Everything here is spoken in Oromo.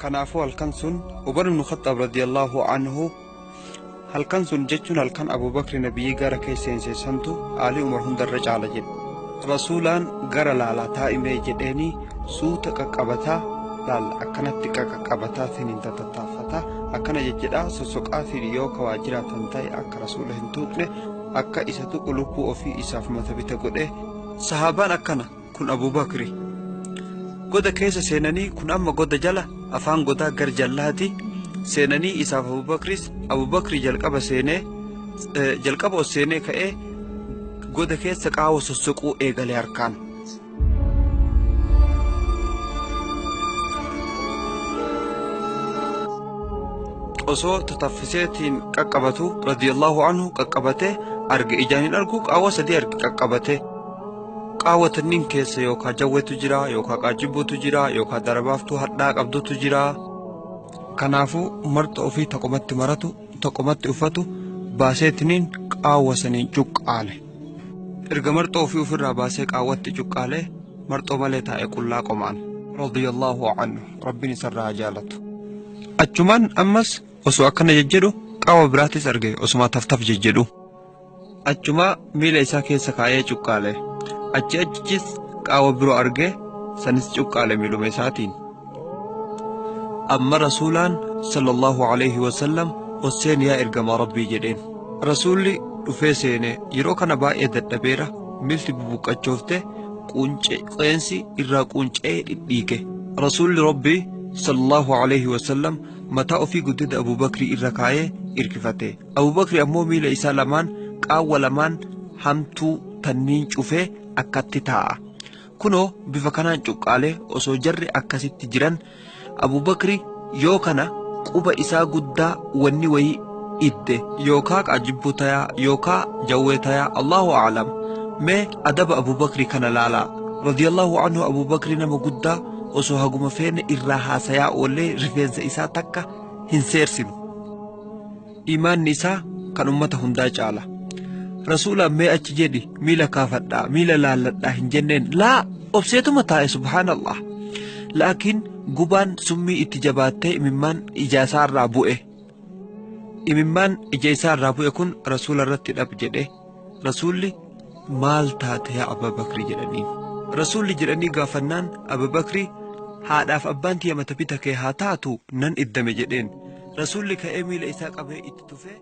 كنافو الكنسون وبر بن الخطاب رضي الله عنه الكنسون جتون الكن أبو بكر نبي جرى كيسين سنتو علي عمر هندرج على جد رسولان جرى لا تائمة جدني سوت كقبتا لال أكنت كقبتا ثنين تتطافتا أكن جدا سسقات ريو كواجرا تنتاي أك رسوله توتنه أك إساتو قلوبو وفي إساف مثبت قده صحابان أكنا كن أبو بكر قد كيس سيناني كن أما قد جلا أفان قدا جرجلاتي سيناني إساف أبو بكر جلقب سينه جلقب سينه كأي قد كيس سقاو سسقو إيغالي أركان osoo tataffiseetiin qaqqabatu radiyallahu anhu qaqqabate arge ijaanin argu qaawwa sadii arge qaqqabate qaawwatannin keessa yookaa jawwetu jira yookaa qaajibbuutu jira yookaa darabaaftu hadhaa qabdutu jira kanaafuu marxa ofii taqomatti maratu taqomatti uffatu baaseetiniin qaawwa saniin cuqqaale erga marxa ofii ofirraa baasee qaawwatti cuqqaale marxoo malee taa'e qullaa qomaan radiyallahu anhu rabbiin isarraa jaalatu achumaan ammas osoo akkana jejjedhu qaawwa biraatis arge osuma taftaf jejjedhu achuma miila isaa keessa kaayee cuqqaale achis qaawwa biroo arge sanis cuqqaale miiluma isaatiin amma rasuulaan sallallahu alayhi wasallam oseen yaa ergamaa rabbii jedheen rasuulli dhufee seene yeroo kana baay'ee dadhabeera milti bubuqqachoofte qeensi irraa quncee dhidhiige rasuulli rabbii sallallahu alayhi wasallam mataa ofii guddida Abu Bakri irra kaayee irkifate Abu Bakri ammoo miila isaa lamaan qaawwa lamaan hamtuu tanniin cufee akkatti taa'a kunoo bifa kanaan cuqqaalee osoo jarri akkasitti jiran Abu Bakri yoo kana quba isaa guddaa wanni wayii idde yookaa qaajibbu tayaa yookaa jawwee tayaa Allahu a'lam mee adaba Abu Bakri kana laalaa radiyallahu anhu Abu Bakri nama guddaa osoo haguma feene irraa haasayaa oolee rifeensa isaa takka hin seersinu imaanni isaa kan ummata hundaa caala rasuula mee achi jedhi miila kaafadhaa miila laalladhaa hin jenneen laa obseetuma taa'e subhaanallah laakiin gubaan summii itti jabaattee imimmaan ija isaarraa bu'e imimmaan ija isaarraa bu'e kun rasuula irratti dhab jedhe rasuulli maal taate yaa Abu Bakri jedhaniin rasuulli jedhanii gaafannaan Abu Bakri haadhaaf abbaan tiyya mata bita kee haa taatu nan iddame jedheen rasuulli ka'ee miila isaa qabee itti tufe